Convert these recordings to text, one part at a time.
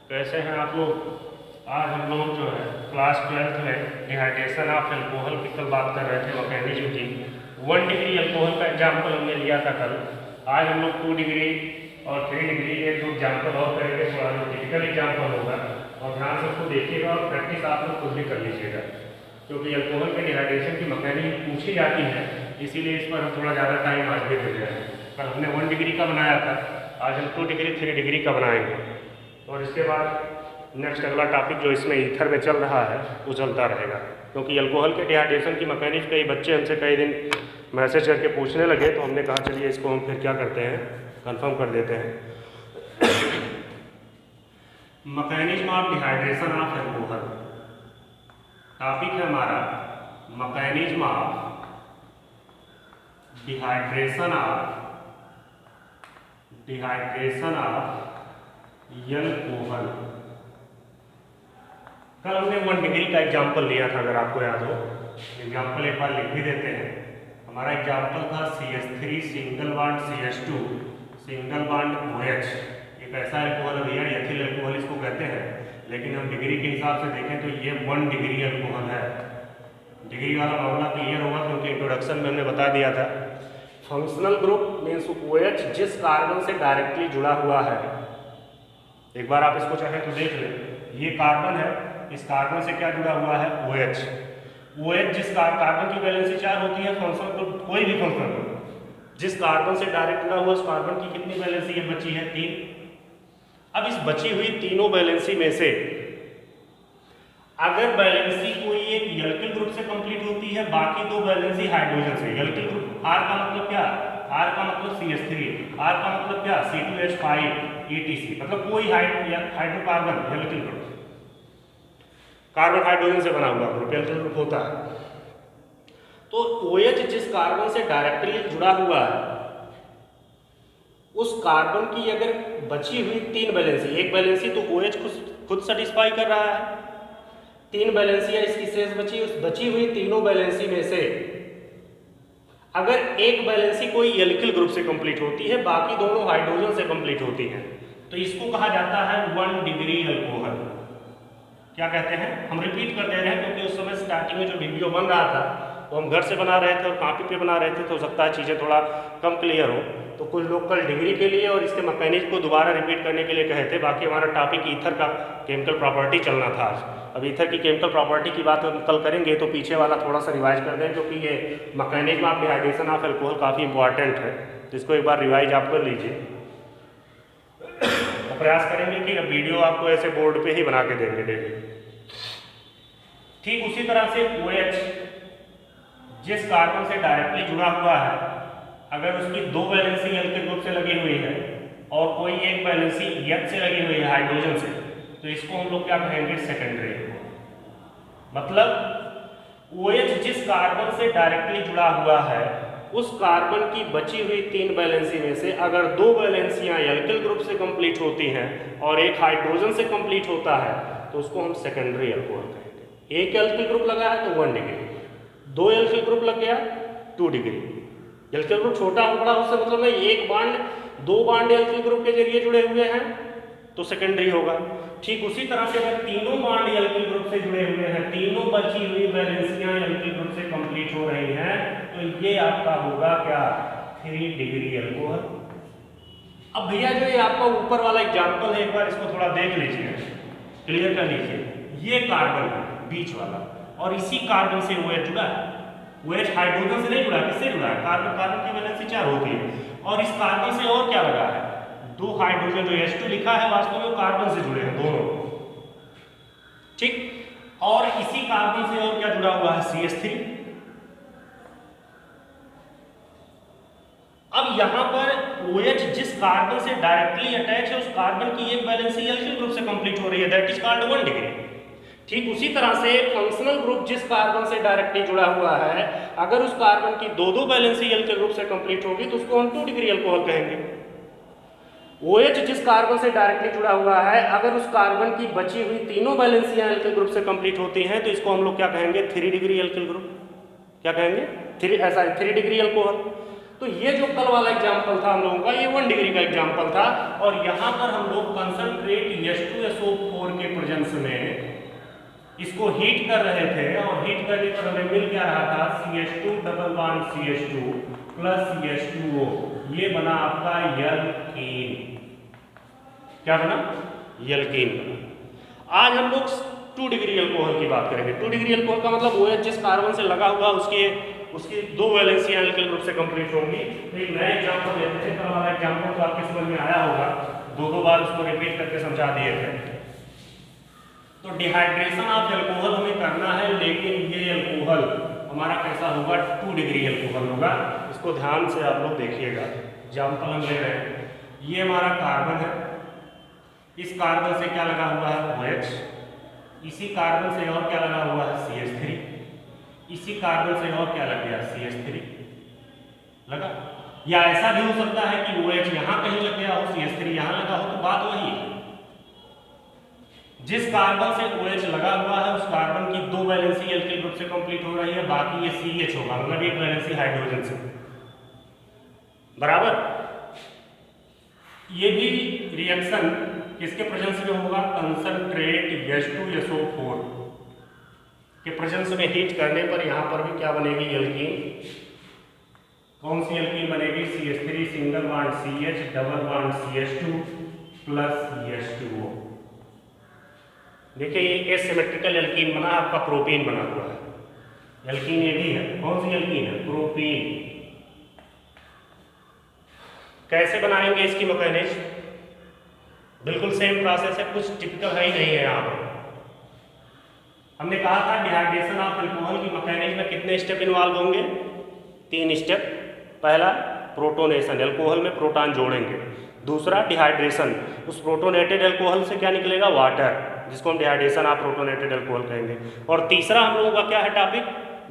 कैसे हैं आप लोग। आज हम लोग जो है क्लास 12th में डिहाइड्रेशन ऑफ एल्कोहल की कल बात कर रहे थे, मैकेनिज्म की। 1 डिग्री एल्कोहल का एग्जाम्पल हमने लिया था कल। आज हम लोग 2 डिग्री और 3 डिग्री एक दो एग्जाम्पल और करेंगे, थोड़ा जो टिपिकल एग्जाम्पल होगा, और ध्यान से उसको देखिएगा और प्रैक्टिस आप लोग खुद भी कर लीजिएगा, क्योंकि एल्कोहल के डिहाइड्रेशन की मैकेनिज्म पूछी जाती है, इसीलिए इस पर हम थोड़ा ज़्यादा टाइम आज भी दे रहे हैं। कल हमने 1 डिग्री का बनाया था, आज हम 2 डिग्री 3 डिग्री का बनाएंगे। और इसके बाद नेक्स्ट अगला टॉपिक जो इसमें ईथर में चल रहा है वो चलता रहेगा, क्योंकि अल्कोहल के डिहाइड्रेशन की मैकेनिज्म कई बच्चे हमसे कई दिन मैसेज करके पूछने लगे, तो हमने कहा चलिए इसको हम फिर क्या करते हैं, कंफर्म कर देते हैं। Mechanism of dehydration of alcohol topic है हमारा, mechanism of dehydration of alcohol. कल हमने 1 डिग्री का एग्जाम्पल लिया था, अगर आपको याद हो। एग्जाम्पल एक बार लिख भी देते हैं। हमारा एग्जाम्पल था CH3 single bond CH2 single bond OH। एक ऐसा एल्कोहल है भैया, एथिल एल्कोहल इसको कहते हैं, लेकिन हम डिग्री के हिसाब से देखें तो ये 1 डिग्री एल्कोहल है। डिग्री वाला मामला क्लियर होगा, क्योंकि इंट्रोडक्शन में हमने बता दिया था। फंक्शनल ग्रुप मीन्स OH जिस कार्बन से डायरेक्टली जुड़ा हुआ है। एक बार आप इसको चाहें तो देख लें, ये कार्बन है, इस कार्बन से क्या जुड़ा हुआ है, OH। OH जिस कार्बन की वैलेंसी 4 होती है, फंक्शनल ग्रुप कोई भी फंक्शनल ग्रुप जिस कार्बन से डायरेक्ट जुड़ा हुआ, उस कार्बन की कितनी वैलेंसी है, बची है 3। अब इस बची हुई तीनों वैलेंसी में से अगर वैलेंसी कोई एक एल्किल ग्रुप से कंप्लीट होती है, बाकी 2 वैलेंसी हाइड्रोजन से। एल्किल ग्रुप R का मतलब क्या, R का मतलब CH3, R का मतलब क्या, C2H5 ETC, मतलब कोई hydrocarbon alkyl group, carbon hydrogen से बना हुआ ग्रुप एल्किल ग्रुप होता है। तो OH जिस कार्बन से डायरेक्टली जुड़ा हुआ है, उस कार्बन की अगर बची हुई 3 वैलेंसी, एक वैलेंसी तो OH खुद सेटिस्फाई कर रहा है, 3 वैलेंसियां इसकी शेष बची, उस बची हुई तीनों वैलेंसी में से अगर एक वैलेंसी कोई एल्किल ग्रुप से कंप्लीट होती है, बाकी दोनों हाइड्रोजन से कंप्लीट होती हैं, तो इसको कहा जाता है 1 डिग्री एल्कोहल। क्या कहते हैं, हम रिपीट कर दे रहे हैं, क्योंकि उस समय स्टार्टिंग में जो वीडियो बन रहा था वो हम घर से बना रहे थे और कॉपी पे बना रहे थे, तो हो सकता है चीज़ें थोड़ा कम क्लियर हो। तो कुछ लोग कल डिग्री के लिए और इसके मैकेनिज्म को दोबारा रिपीट करने के लिए कहे थे। बाकी हमारा टॉपिक ईथर का केमिकल प्रॉपर्टी चलना था आज। अब ईथर की केमिकल प्रॉपर्टी की बात हम कल करेंगे, तो पीछे वाला थोड़ा सा रिवाइज कर दें, क्योंकि ये mechanism of dehydration of alcohol काफ़ी इंपॉर्टेंट है, तो इसको एक बार रिवाइज आप कर लीजिए। तो प्रयास करेंगे कि अब वीडियो आपको ऐसे बोर्ड पे ही बना के देंगे डेली। ठीक उसी तरह से OH जिस कार्बन से डायरेक्टली जुड़ा हुआ है, अगर उसकी 2 वैलेंसी एल्किल ग्रुप से लगी हुई है और कोई एक वैलेंसी H से लगी हुई है हाइड्रोजन से, तो इसको हम लोग क्या कहेंगे, सेकेंडरी। मतलब OH जिस कार्बन से डायरेक्टली जुड़ा हुआ है, उस कार्बन की बची हुई 3 वैलेंसी में से अगर 2 वैलेंसियां एल्किल ग्रुप से कंप्लीट होती हैं और एक हाइड्रोजन से कंप्लीट होता है, तो उसको हम सेकेंडरी एल्कोहल कहेंगे। एक एल्किल ग्रुप लगा है तो 1 डिग्री, 2 एल्किल ग्रुप लग गया 2 डिग्री। एल्किल ग्रुप छोटा हो बड़ा उससे मतलब नहीं, एक बांड 2 बांड एल्किल ग्रुप के जरिए जुड़े हुए हैं तो सेकेंडरी होगा। ठीक उसी तरह से अगर तीनों बांड एल्किल ग्रुप से जुड़े हुए हैं, तीनों बची हुई वैलेंसियां एल्किल ग्रुप से कंप्लीट हो रही हैं, तो ये आपका होगा क्या, 3 डिग्री एल्कोहल। अब भैया जो ये आपका ऊपर वाला एग्जाम्पल है, एक बार इसको थोड़ा देख लीजिए, क्लियर कर लीजिए। ये कार्बन है बीच वाला, और इसी कार्बन से OH जुड़ा है। OH हाइड्रोजन से नहीं जुड़ा, किससे जुड़ा है, कार्बन। कार्बन की वैलेंसी 4 होती है, और इस कार्बन से और क्या लगा है, 2 हाइड्रोजन, जो H2 लिखा है वास्तव में कार्बन से जुड़े हैं दोनों। ठीक, और इसी कार्बन से और क्या जुड़ा हुआ है, CH3। अब यहां पर OH जिस कार्बन से डायरेक्टली अटैच है, उस कार्बन की एक वैलेंसी एल्किल ग्रुप से कंप्लीट हो रही है, दैट इज कॉल्ड 1 डिग्री। ठीक उसी तरह से फंक्शनल ग्रुप जिस कार्बन से डायरेक्टली जुड़ा हुआ है, अगर उस कार्बन की 2 वैलेंसी एल्किल ग्रुप से कंप्लीट होगी, तो उसको हम 2 डिग्री एल्कोहल कहेंगे। OH जिस कार्बन से डायरेक्टली जुड़ा हुआ है, अगर उस कार्बन की बची हुई तीनों वैलेंसियां एल्किल ग्रुप से कंप्लीट होती हैं, तो इसको हम लोग क्या कहेंगे, 3 डिग्री एल्किल ग्रुप। क्या कहेंगे, 3 डिग्री एल्कोहल। तो ये जो कल वाला एग्जाम्पल था हम लोगों का, ये 1 डिग्री का एग्जाम्पल था, और यहाँ पर हम लोग कंसंट्रेट H2SO4 के प्रेजेंस में इसको हीट कर रहे थे, और हीट करने पर हमें मिल क्या रहा था, CH2 double bond CH2 plus CH2O, ये बना आपका एल्कीन। क्या बना? एल्कीन बना। आज हम लोग 2 डिग्री अल्कोहल की बात करेंगे। 2 डिग्री अल्कोहल का मतलब OH जिस कार्बन से लगा हुआ उसकी 2 वैलेंसियां एल्किल ग्रुप से कंप्लीट होंगी। तो एक नया एग्जांपल लेते हैं, कल वाला एग्जांपल तो आपके समझ में आया होगा, दो बार उसको रिपीट करके समझा दिए थे। तो डिहाइड्रेशन ऑफ एल्कोहल हमें करना है, लेकिन ये एल्कोहल हमारा कैसा होगा, 2 डिग्री एल्कोहल होगा। इसको ध्यान से आप लोग देखिएगा। एग्जाम्पल हम ले रहे हैं, ये हमारा कार्बन है, इस कार्बन से क्या लगा हुआ है, OH, इसी कार्बन से और क्या लगा हुआ है, CH3, इसी कार्बन से और क्या लग गया, CH3 लगा। या ऐसा भी हो सकता है कि OH यहां कहीं लग गया हो, CH3 यहां लगा हो, तो बात वही है। जिस कार्बन से OH लगा हुआ है उस कार्बन की 2 वैलेंसी एल्किल ग्रुप से कंप्लीट हो रही है, बाकी ये CH होगा, मतलब 1 वैलेंसी हाइड्रोजन से, बराबर। ये भी रिएक्शन किसके प्रेजेंस में होगा, कंसंट्रेट H2SO4 के प्रेजेंस में हीट करने पर यहां पर भी क्या बनेगी, एल्कीन। कौन सी एल्कीन बनेगी, CH3 single bond CH double bond CH2 plus H2O। देखिए ये एसिमेट्रिकल एल्कीन बना, आपका प्रोपीन बना हुआ है। एल्कीन ये भी है, कौन सी एल्कीन है, प्रोपीन। कैसे बनाएंगे इसकी मैकेनिज्म, बिल्कुल सेम प्रोसेस है, कुछ टिपिकल है ही नहीं है यहाँ पर। हमने कहा था डिहाइड्रेशन ऑफ एल्कोहल की मैकेनिज्म में कितने स्टेप इन्वॉल्व होंगे, 3 स्टेप। पहला प्रोटोनेशन, एल्कोहल में प्रोटॉन जोड़ेंगे। दूसरा डिहाइड्रेशन, उस प्रोटोनेटेड एल्कोहल से क्या निकलेगा, वाटर, जिसको हम डिहाइड्रेशन ऑफ प्रोटोनेटेड एल्कोहल कहेंगे। और तीसरा हम लोगों का क्या है टॉपिक,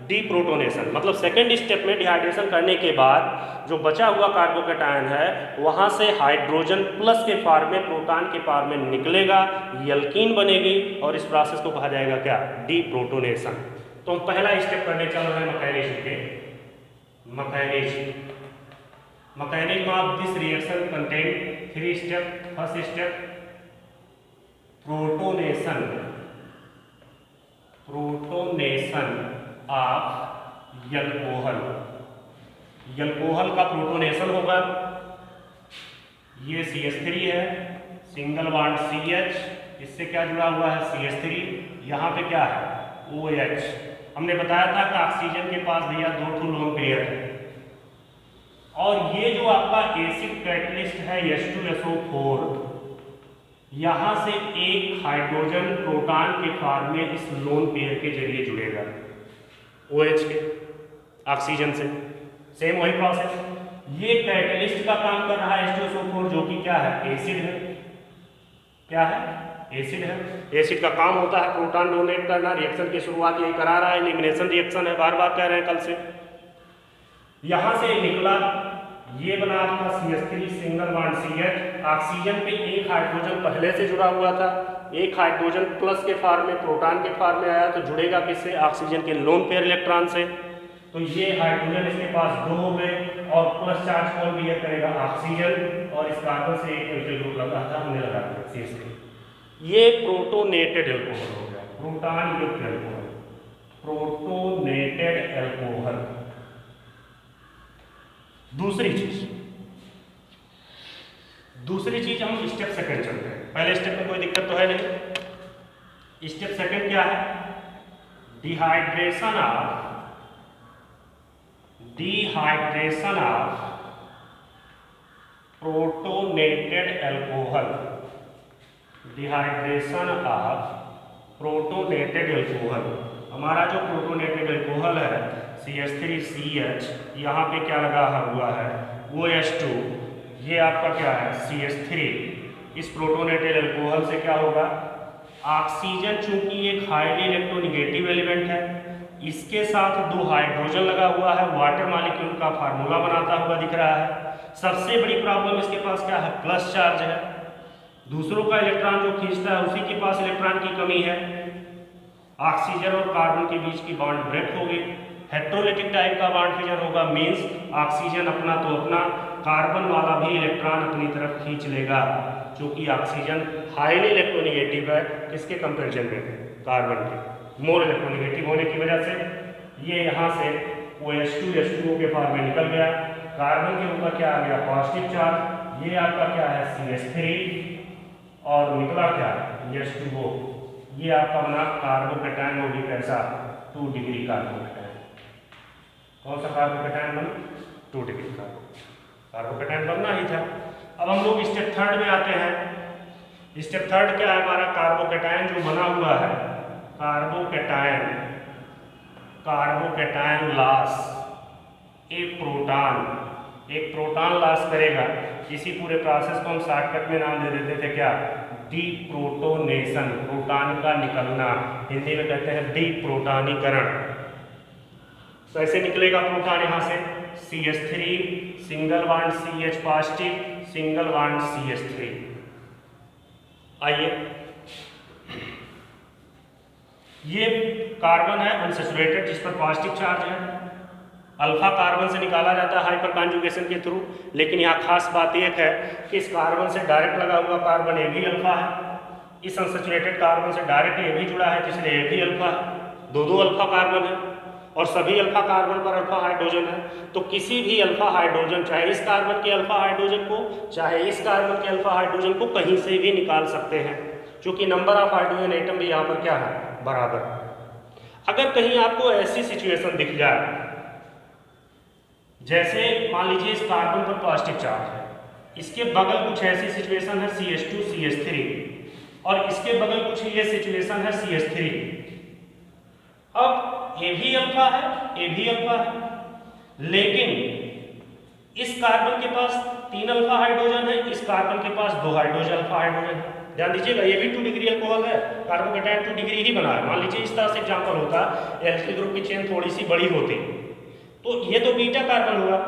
डीप्रोटोनेशन, मतलब सेकेंड स्टेप में डिहाइड्रेशन करने के बाद जो बचा हुआ कार्बोकेटायन है वहाँ से हाइड्रोजन प्लस के फॉर्म में, प्रोटॉन के फॉर्म में निकलेगा, एल्कीन बनेगी, और इस प्रोसेस को कहा जाएगा क्या, डीप्रोटोनेशन। तो हम पहला स्टेप करने चल रहे हैं मैकेनिज्म के। Mechanism of this reaction contain 3 step. First step protonation of alcohol. Alcohol का प्रोटोनेशन होगा, ये CH3 है, सिंगल बॉन्ड CH, इससे क्या जुड़ा हुआ है, CH3, यहाँ पे क्या है, OH। हमने बताया था कि ऑक्सीजन के पास भैया 2 लोन पेयर है, और ये जो आपका एसिड कैटलिस्ट है H2SO4, यहाँ से एक हाइड्रोजन प्रोटॉन के फॉर्म में इस लोन पेयर के जरिए जुड़ेगा OH के ऑक्सीजन से। सेम वही प्रोसेस, ये कैटलिस्ट का काम कर रहा है H2SO4, जो कि क्या है, एसिड है। क्या है, एसिड है। एसिड का काम होता है प्रोटॉन डोनेट करना। रिएक्शन की शुरुआत यही करा रहा है, एलिमिनेशन रिएक्शन है, बार बार कह रहे हैं कल से। यहां से निकला, ये बना आपका CH3 single bond CH, oxygen पे एक हाइड्रोजन पहले से जुड़ा हुआ था, एक हाइड्रोजन प्लस के फॉर्म में, प्रोटॉन के फॉर्म में आया, तो जुड़ेगा किससे, ऑक्सीजन के लोन पेयर इलेक्ट्रॉन से। तो ये हाइड्रोजन इसके पास 2 हो गए, और प्लस चार्ज कौन बिहेव करेगा, ऑक्सीजन, और इस कार्बन से एक एल्किल ग्रुप लगा था, हमने लगा दिया CH3। ये प्रोटोनेटेड एल्कोहल हो गया, प्रोटॉन युक्त एल्कोहल, प्रोटोनेटेड एल्कोहल। दूसरी चीज हम स्टेप सेकंड चलते हैं। पहले स्टेप में कोई दिक्कत तो है नहीं। स्टेप सेकंड क्या है, dehydration of protonated alcohol. Dehydration of protonated alcohol, हमारा जो प्रोटोनेटेड एल्कोहल है CH3CH, यहाँ पे क्या लगा हुआ है, OH2, ये आपका क्या है, CH3। इस प्रोटोनेटेड एल्कोहल से क्या होगा, ऑक्सीजन चूंकि एक हाईली इलेक्ट्रोनेगेटिव एलिमेंट है, इसके साथ 2 हाइड्रोजन लगा हुआ है, वाटर मॉलिक्यूल का फार्मूला बनाता हुआ दिख रहा है। सबसे बड़ी प्रॉब्लम इसके पास क्या है, प्लस चार्ज है। दूसरों का इलेक्ट्रॉन जो खींचता है उसी के पास इलेक्ट्रॉन की कमी है। ऑक्सीजन और कार्बन के बीच की बॉन्ड ब्रेक हो गई, हेट्रोलिटिक टाइप का बॉन्ड फिजन होगा, मीन्स ऑक्सीजन अपना तो अपना, कार्बन वाला भी इलेक्ट्रॉन अपनी तरफ खींच लेगा, क्योंकि ऑक्सीजन हाईली इलेक्ट्रोनेगेटिव है किसके कंपेरिजन में, कार्बन के, मोर इलेक्ट्रोनेगेटिव होने की वजह से ये यहाँ से OH2 के फॉर्म में निकल गया, कार्बन के ऊपर क्या आ गया, पॉजिटिव चार्ज, ये आपका क्या है CH3 और निकला क्या H2O, ये आपका बना कार्बोकेटायन, वो भी कैसा 2 डिग्री कार्बोकेटायन। कौन सा कार्बोकेटायन बना, 2 डिग्री कार्बोकेटायन बनना ही था। अब हम लोग स्टेप थर्ड में आते हैं। स्टेप थर्ड क्या है हमारा, कार्बोकेटायन जो बना हुआ है, कार्बोकेटायन लॉस, एक प्रोटॉन लॉस करेगा। इसी पूरे प्रोसेस को हम शॉर्टकट में नाम दे देते थे क्या, डीप्रोटोनेशन, प्रोटॉन का निकलना, हिंदी में कहते हैं डीप्रोटॉनीकरण। कैसे निकलेगा प्रोटॉन, यहाँ से CH3 single bond CH positive, single bond CH3। आइए, ये कार्बन है अनसैचुरेटेड जिस पर पॉजिटिव चार्ज है, अल्फा कार्बन से निकाला जाता है हाइपर कॉन्जुगेशन के थ्रू, लेकिन यहाँ खास बात एक है कि इस कार्बन से डायरेक्ट लगा हुआ कार्बन ये भी अल्फा है, इस अनसैचुरेटेड कार्बन से डायरेक्ट ये भी जुड़ा है, इसलिए ये भी अल्फा है, दो अल्फा कार्बन है और सभी अल्फा कार्बन पर अल्फा हाइड्रोजन है। तो किसी भी अल्फा हाइड्रोजन, चाहे इस कार्बन के अल्फा हाइड्रोजन को, चाहे इस कार्बन के अल्फा हाइड्रोजन को कहीं से भी निकाल सकते हैं, क्योंकि नंबर ऑफ हाइड्रोजन एटम भी यहाँ पर क्या है, बराबर। अगर कहीं आपको ऐसी सिचुएशन दिख जाए, जैसे मान लीजिए इस कार्बन पर पॉजिटिव चार्ज है, इसके बगल कुछ ऐसी सिचुएशन है CH2 CH3 और इसके बगल कुछ ये सिचुएशन है CH3। अब ये भी अल्फा है, ये भी अल्फा है, लेकिन इस कार्बन के पास 3 अल्फा हाइड्रोजन है, इस कार्बन के पास 2 हाइड्रोजन अल्फा हाइड्रोजन है। ध्यान दीजिएगा, ये भी 2 डिग्री अल्कोहल है, कार्बोकेटायन 2 डिग्री ही बना है। मान लीजिए इस तरह से एग्जांपल होता, एल्किल ग्रुप की चेन थोड़ी सी बड़ी होती, तो ये तो बीटा कार्बन होगा।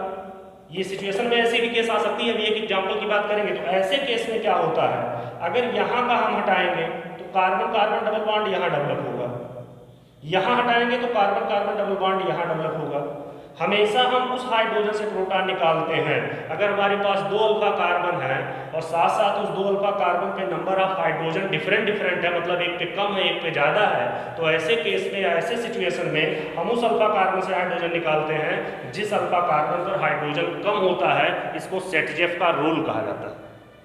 ये सिचुएशन में ऐसे भी केस आ सकती है, अभी एक एग्जांपल की बात करेंगे। तो ऐसे केस में क्या होता है, अगर यहाँ का हम हटाएंगे तो कार्बन कार्बन डबल बॉन्ड यहाँ डेवलप होगा, यहाँ हटाएंगे तो कार्बन कार्बन डबल बॉन्ड यहाँ डेवलप होगा। हमेशा हम उस हाइड्रोजन से प्रोटॉन निकालते हैं अगर हमारे पास 2 अल्फा कार्बन है और साथ साथ उस 2 अल्फा कार्बन पे नंबर ऑफ हाइड्रोजन डिफरेंट है, मतलब एक पे कम है एक पे ज़्यादा है, तो ऐसे केस में या ऐसे सिचुएशन में हम उस अल्फा कार्बन से हाइड्रोजन निकालते हैं जिस अल्फा कार्बन पर हाइड्रोजन कम होता है। इसको सेटजेफ का रूल कहा जाता है।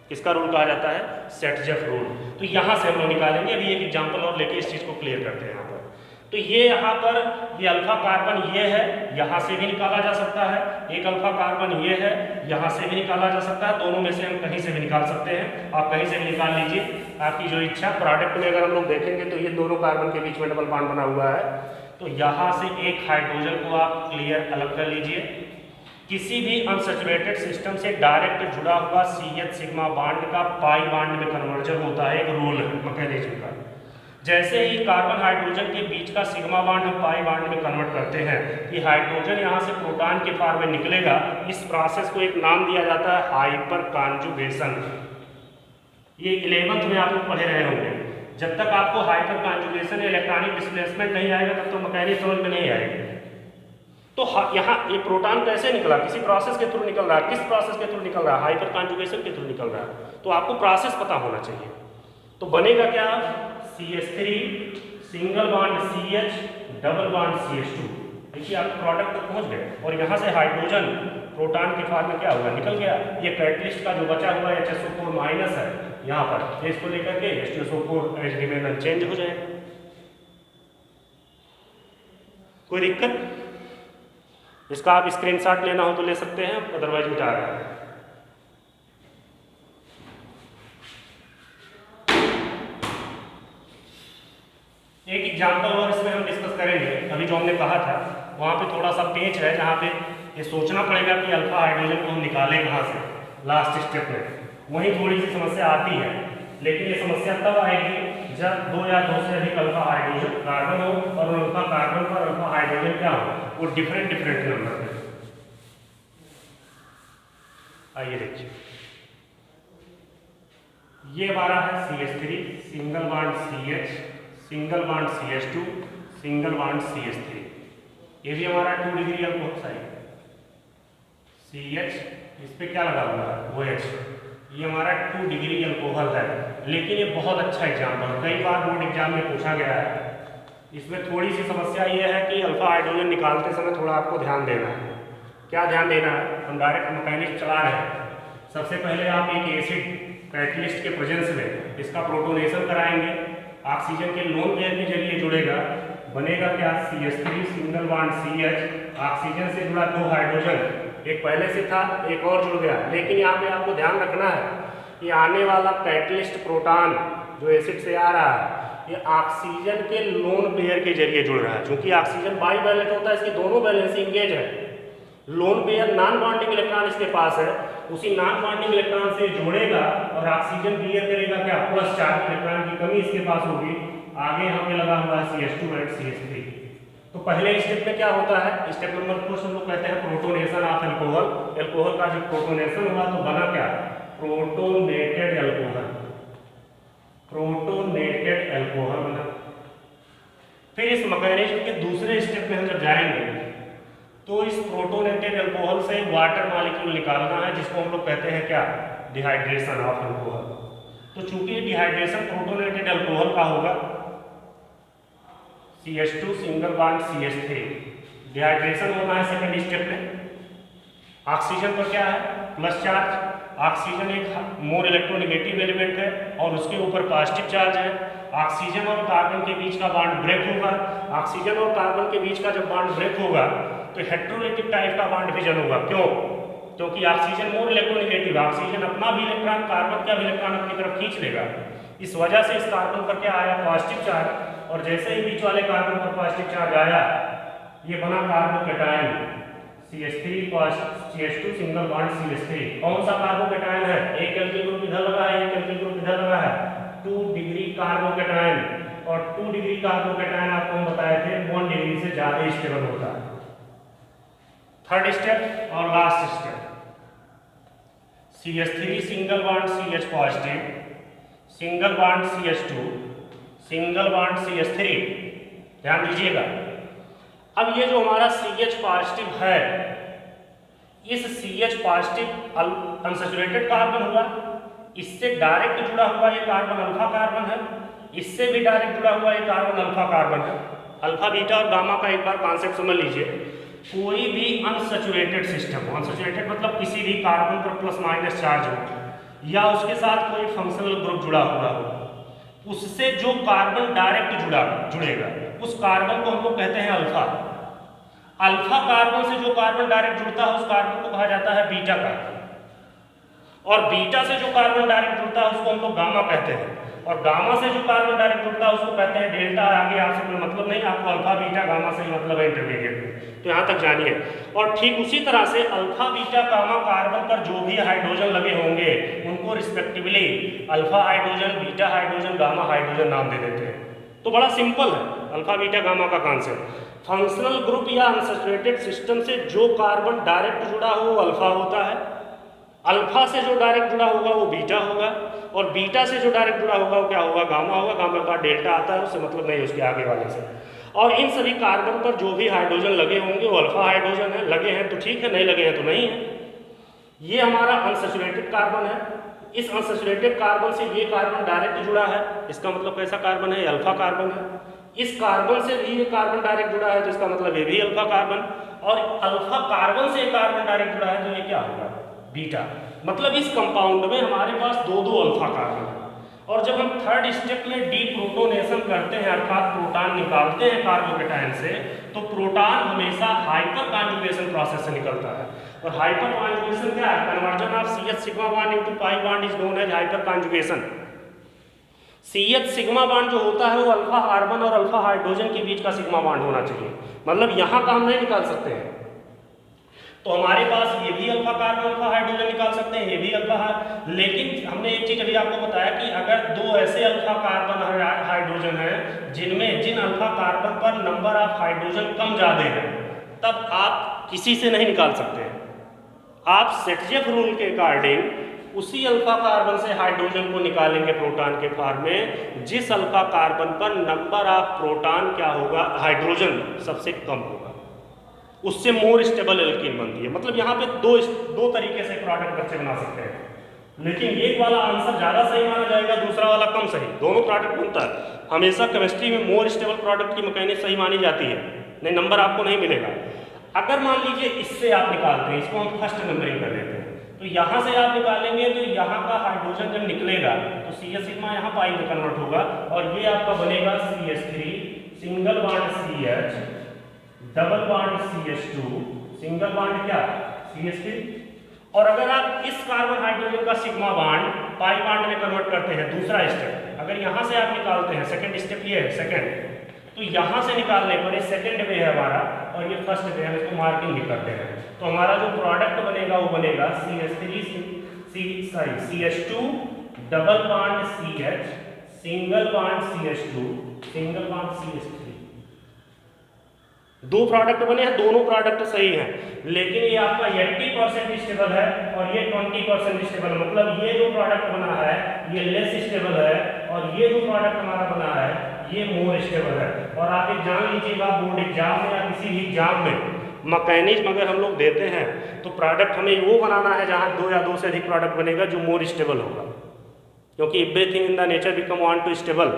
किसका रूल कहा जाता है, सेटजेफ रूल। तो यहाँ से हम लोग निकालेंगे। अभी एक एग्जाम्पल और लेके इस चीज़ को क्लियर करते हैं। यहाँ पर तो ये यहाँ पर ये अल्फा कार्बन ये है, यहाँ से भी निकाला जा सकता है, एक अल्फा कार्बन ये है, यहाँ से भी निकाला जा सकता है, दोनों में से हम कहीं से भी निकाल सकते हैं। आप कहीं से भी निकाल लीजिए, आपकी जो इच्छा। प्रोडक्ट में अगर हम लोग देखेंगे तो ये दोनों कार्बन के बीच में डबल बॉन्ड बना हुआ है, तो यहाँ से एक हाइड्रोजन को आप क्लियर अलग कर लीजिए। किसी भी अनसैचुरेटेड सिस्टम से डायरेक्ट जुड़ा हुआ CH सिग्मा बॉन्ड का पाई बॉन्ड में कन्वर्जन होता है, एक रूल है मैकेनिज्म का। जैसे ही कार्बन हाइड्रोजन के बीच का सिग्मा बॉन्ड हम पाई बॉन्ड में कन्वर्ट करते हैं, कि हाइड्रोजन यहाँ से प्रोटॉन के फॉर्म में निकलेगा। इस प्रोसेस को एक नाम दिया जाता है हाइपर कॉन्जुगेशन। ये 11th में आप लोग पढ़े रहे होंगे। जब तक आपको हाइपर कॉन्जुगेशन या इलेक्ट्रॉनिक डिस्प्लेसमेंट नहीं आएगा तब तो मैकेनिक्स समझ में नहीं आएगी। तो यहाँ ये प्रोटॉन कैसे निकला, किसी प्रोसेस के थ्रू निकल रहा है। किस प्रोसेस के थ्रू निकल रहा है, हाइपर कॉन्जुगेशन के थ्रू निकल रहा है। तो आपको प्रोसेस पता होना चाहिए। तो बनेगा क्या, CH3 single bond CH double bond CH2। देखिए आप प्रोडक्ट तक पहुंच गए और यहाँ से हाइड्रोजन प्रोटॉन के फॉर्म में क्या हुआ, निकल गया। ये कैटलिस्ट का जो बचा हुआ HSO4 माइनस है यहाँ पर, इसको लेकर के H2SO4 एज रिमेन अनचेंज हो जाएगा। कोई दिक्कत? इसका आप स्क्रीनशॉट लेना हो तो ले सकते हैं, अदरवाइज मिटा रहा है। एक एग्जाम्पल और इसमें हम डिस्कस करेंगे। अभी जो हमने कहा था वहाँ पे थोड़ा सा पेच है, जहाँ पे ये सोचना पड़ेगा कि अल्फा हाइड्रोजन को हम निकालें कहाँ से, लास्ट स्टेप में। वहीं थोड़ी सी समस्या आती है, लेकिन ये समस्या तब आएगी जब 2 या 2 से अधिक अल्फा हाइड्रोजन कार्बन हो और अल्फा कार्बन पर अल्फा हाइड्रोजन क्या हो, वो डिफरेंट नंबर पे। आइए देखिए, ये हमारा है CH3 single bond CH single bond CH2 single bond CH3। ये भी हमारा 2 डिग्री अल्कोहल साइड, CH, इस पे क्या लगा हुआ है OH, ये हमारा 2 डिग्री अल्कोहल है। लेकिन ये बहुत अच्छा एग्जाम्पल, कई बार बोर्ड एग्जाम में पूछा गया है। इसमें थोड़ी सी समस्या ये है कि अल्फा हाइड्रोजन निकालते समय थोड़ा आपको ध्यान देना है। क्या ध्यान देना है? हम डायरेक्ट मैकेनिक्स चला रहे हैं। सबसे पहले आप एक एसिड कैटलिस्ट के प्रेजेंस में इसका प्रोटोनेशन कराएंगे, ऑक्सीजन के लोन पेयर के जरिए जुड़ेगा, बनेगा क्या CH3 single bond CH, oxygen से जुड़ा 2 हाइड्रोजन, एक पहले से था एक और जुड़ गया। लेकिन यहाँ पे आपको ध्यान रखना है कि आने वाला कैटलिस्ट प्रोटॉन जो एसिड से आ रहा है ये ऑक्सीजन के लोन पेयर के जरिए जुड़ रहा है। चूंकि ऑक्सीजन बाईवैलेंट होता है, इसकी दोनों वैलेंसी इंगेज है। Lone pair non bonding electron इसके पास है, उसी नॉन बॉन्डिंग इलेक्ट्रॉन से जोड़ेगा और ऑक्सीजन बियर करेगा क्या प्लस चार्ज, इलेक्ट्रॉन की कमी इसके पास होगी। आगे यहाँ पे लगा हुआ है CH2 एंड CH3। तो पहले स्टेप में क्या होता है, स्टेप नंबर 4 हम लोग कहते हैं प्रोटोनेशन ऑफ एल्कोहल। एल्कोहल का जब प्रोटोनेशन हुआ तो बना क्या प्रोटोनेटेड एल्कोहल, प्रोटोनेटेड एल्कोहल बना। फिर इस मैकेनिज्म के दूसरे स्टेप में हम जब जाएंगे तो इस प्रोटोनेटेड एल्कोहल से वाटर मॉलिक्यूल निकालना है, जिसको हम लोग कहते हैं क्या डिहाइड्रेशन ऑफ एल्कोहल। तो चूंकि डिहाइड्रेशन प्रोटोनेटेड एल्कोहल का होगा, CH2 single bond CH3, dehydration होना है सेकंड स्टेप में। ऑक्सीजन पर क्या है प्लस चार्ज, ऑक्सीजन एक मोर इलेक्ट्रोनेगेटिव एलिमेंट है और उसके ऊपर पॉजिटिव चार्ज है। ऑक्सीजन और कार्बन के बीच का बॉन्ड ब्रेक होगा। ऑक्सीजन और कार्बन के बीच का जब बॉन्ड ब्रेक होगा तो हेटेरोनेगेटिव टाइप का बॉन्ड डिवीजन होगा। क्यों? क्योंकि ऑक्सीजन मोर इलेक्ट्रोनेगेटिव, ऑक्सीजन अपना भी इलेक्ट्रॉन कार्बन का भी इलेक्ट्रॉन अपनी तरफ खींच लेगा। इस वजह से इस कार्बन पर क्या आया पॉजिटिव चार्ज, और जैसे ही बीच वाले कार्बन पर पॉजिटिव चार्ज आया ये बना carbocation CH3 CH2 single bond CH3। कौन सा कार्बोकैटायन है? एक एल्किल ग्रुप इधर लगा है, एक एल्किल ग्रुप इधर लगा है, 2 डिग्री कार्बोकैटायन। और 2 डिग्री कार्बोकैटायन आपको हम बताए थे 1 डिग्री से ज्यादा स्टेबल होता है। थर्ड स्टेप और last step, CH3 single bond CH positive, single bond CH2, single bond CH3। ध्यान दीजिएगा, अब ये जो हमारा CH पॉजिटिव है, इस CH पॉजिटिव अनसैचुरेटेड कार्बन हुआ, इससे डायरेक्ट जुड़ा हुआ ये कार्बन अल्फा कार्बन है, इससे भी डायरेक्ट जुड़ा हुआ ये कार्बन अल्फा कार्बन है। अल्फा बीटा और गामा का एक बार कॉन्सेप्ट समझ लीजिए। कोई भी अनसैचुरेटेड सिस्टम, अनसैचुरेटेड मतलब किसी भी कार्बन पर प्लस माइनस चार्ज हो या उसके साथ कोई फंक्शनल ग्रुप जुड़ा हुआ हो, उससे जो कार्बन डायरेक्ट जुड़ेगा उस कार्बन को हम लोग कहते हैं अल्फा। अल्फा कार्बन से जो कार्बन डायरेक्ट जुड़ता है उस कार्बन को कहा जाता है बीटा कार्बन, और बीटा से जो कार्बन डायरेक्ट जुड़ता है उसको हम लोग गामा कहते हैं, और गामा से जो कार्बन डायरेक्ट जुड़ता है उसको कहते हैं डेल्टा। आगे आपसे कोई मतलब नहीं, आपको अल्फा बीटा गामा से ही मतलब है इंटरमीडिएट में, तो यहाँ तक जानिए। और ठीक उसी तरह से अल्फा बीटा गामा कार्बन पर जो भी हाइड्रोजन लगे होंगे उनको respectively alpha hydrogen, beta hydrogen, gamma hydrogen नाम दे देते हैं। तो बड़ा सिंपल है अल्फा बीटा गामा का कॉन्सेप्ट। फंक्शनल ग्रुप या अनसैचुरेटेड सिस्टम से जो कार्बन डायरेक्ट जुड़ा हो वो अल्फा होता है, अल्फा से जो डायरेक्ट जुड़ा होगा वो बीटा होगा, और बीटा से जो डायरेक्ट जुड़ा होगा वो क्या होगा गामा होगा। गामा का डेल्टा आता है, उससे मतलब नहीं उसके आगे वाले से। और इन सभी कार्बन पर जो भी हाइड्रोजन लगे होंगे वो अल्फा हाइड्रोजन है, लगे हैं तो ठीक है, नहीं लगे हैं तो नहीं है। ये हमारा अनसैचुरेटेड कार्बन है। इस अनसैचुरेटेड कार्बन से ये कार्बन डायरेक्ट जुड़ा है, इसका मतलब कैसा कार्बन है? अल्फा कार्बन है। इस कार्बन से भी ये कार्बन डायरेक्ट जुड़ा है तो इसका मतलब ये भी अल्फा कार्बन, और अल्फा कार्बन से कार्बन डायरेक्ट जुड़ा है तो ये क्या होगा? बीटा। मतलब इस कंपाउंड में हमारे पास दो अल्फा कार्बन है। और जब हम थर्ड स्टेप में डीप्रोटोनेशन करते हैं अर्थात प्रोटॉन निकालते हैं कार्बोकैटायन से, तो प्रोटॉन हमेशा हाइपर कॉन्जुगेशन प्रोसेस से निकलता है। और हाइपर कॉन्जुगेशन क्या है? Conversion of CH sigma bond into pi bond is known as hyperconjugation. CH sigma bond जो होता है वो अल्फा कार्बन और अल्फा हाइड्रोजन के बीच का सिग्मा बॉन्ड होना चाहिए, मतलब यहाँ का हम नहीं निकाल सकते हैं। तो हमारे पास ये भी अल्फा कार्बन अल्फा हाइड्रोजन निकाल सकते हैं, ये भी अल्फा है। लेकिन हमने एक चीज अभी आपको बताया कि अगर दो ऐसे अल्फा कार्बन हाइड्रोजन हैं जिन अल्फा कार्बन पर नंबर ऑफ हाइड्रोजन कम ज्यादा है, तब आप किसी से नहीं निकाल सकते हैं। आप सेटजेफ रूल के अकॉर्डिंग उसी अल्फा कार्बन से हाइड्रोजन को निकालेंगे प्रोटॉन के फॉर्म में जिस अल्फा कार्बन पर नंबर ऑफ प्रोटॉन क्या होगा? हाइड्रोजन सबसे कम होगा। उससे मोर स्टेबल एल्कीन बनती है। मतलब यहाँ पे दो तरीके से प्रोडक्ट बच्चे बना सकते हैं, लेकिन एक वाला आंसर ज़्यादा सही माना जाएगा, दूसरा वाला कम सही। दोनों प्रोडक्ट बनता है। हमेशा केमिस्ट्री में मोर स्टेबल प्रोडक्ट की मैकेनिक्स सही मानी जाती है, नहीं नंबर आपको नहीं मिलेगा। अगर मान लीजिए इससे आप निकालते हैं, इसको हम फर्स्ट नंबरिंग कर लेते हैं, तो यहाँ से आप निकालेंगे तो यहाँ का हाइड्रोजन जब निकलेगा तो CH सिग्मा यहाँ पाई में कन्वर्ट होगा और ये आपका बनेगा CH3 single bond CH double bond CH2 single bond क्या CH3। और अगर आप इस कार्बन हाइड्रोजन का सिग्मा बॉन्ड पाई बॉन्ड में कन्वर्ट करते हैं, दूसरा स्टेप अगर यहाँ से आप निकालते हैं, सेकंड स्टेप ये है सेकंड, तो यहाँ से निकालने पर ये सेकंड वे है हमारा और ये फर्स्ट वे है, इसको मार्किंग भी करते हैं। तो हमारा जो प्रोडक्ट बनेगा वो बनेगा CH2 double bond CH single bond CH2 single bond CH3। दो प्रोडक्ट बने हैं, दोनों प्रोडक्ट सही हैं, लेकिन ये आपका 80% स्टेबल है और ये 20% स्टेबल। मतलब ये जो प्रोडक्ट बना है ये लेस स्टेबल है और ये जो प्रोडक्ट हमारा बना है ये मोर स्टेबल है। और आप एक जान लीजिएगा, बोर्ड एग्जाम में या किसी भी एग्जाम में मैकेनिज्म अगर हम लोग देते हैं तो प्रोडक्ट हमें वो बनाना है जहाँ 2 या 2 से अधिक प्रोडक्ट बनेगा जो मोर स्टेबल होगा, क्योंकि everything in the nature become want to stable.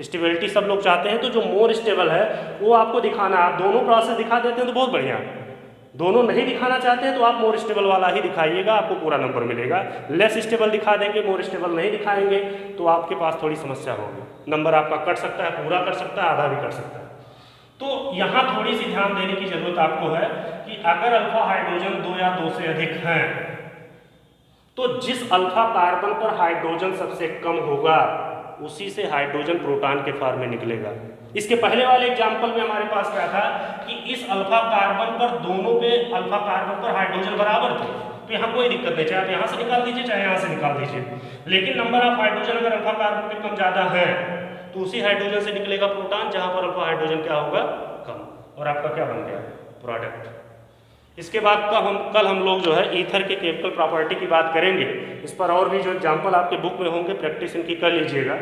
Stability सब लोग चाहते हैं, तो जो मोर स्टेबल है वो आपको दिखाना है। आप दोनों प्रोसेस दिखा देते हैं तो बहुत बढ़िया, दोनों नहीं दिखाना चाहते हैं तो आप मोर स्टेबल वाला ही दिखाइएगा, आपको पूरा नंबर मिलेगा। लेस स्टेबल दिखा देंगे, मोर स्टेबल नहीं दिखाएंगे तो आपके पास थोड़ी समस्या होगी, नंबर आपका कट सकता है, पूरा कर सकता है, आधा भी कर सकता है। तो यहाँ थोड़ी सी ध्यान देने की जरूरत आपको है कि अगर अल्फा हाइड्रोजन 2 या 2 से अधिक हैं तो जिस अल्फा कार्बन पर हाइड्रोजन सबसे कम होगा उसी से हाइड्रोजन प्रोटॉन के फॉर्म में निकलेगा। इसके पहले वाले एग्जांपल में हमारे पास क्या था कि इस अल्फा कार्बन पर दोनों पे अल्फा कार्बन पर हाइड्रोजन बराबर थे, तो यहाँ कोई दिक्कत नहीं, चाहे आप यहाँ से निकाल दीजिए चाहे यहाँ से निकाल दीजिए। लेकिन नंबर ऑफ हाइड्रोजन अगर अल्फा कार्बन पे कम ज़्यादा है तो उसी हाइड्रोजन से निकलेगा प्रोटॉन जहाँ पर अल्फा हाइड्रोजन क्या होगा कम, और आपका क्या बन गया प्रोडक्ट। इसके बाद कल हम लोग जो है ईथर के केमिकल प्रॉपर्टी की बात करेंगे। इस पर और भी जो एग्जांपल आपके बुक में होंगे प्रैक्टिस इनकी कर लीजिएगा।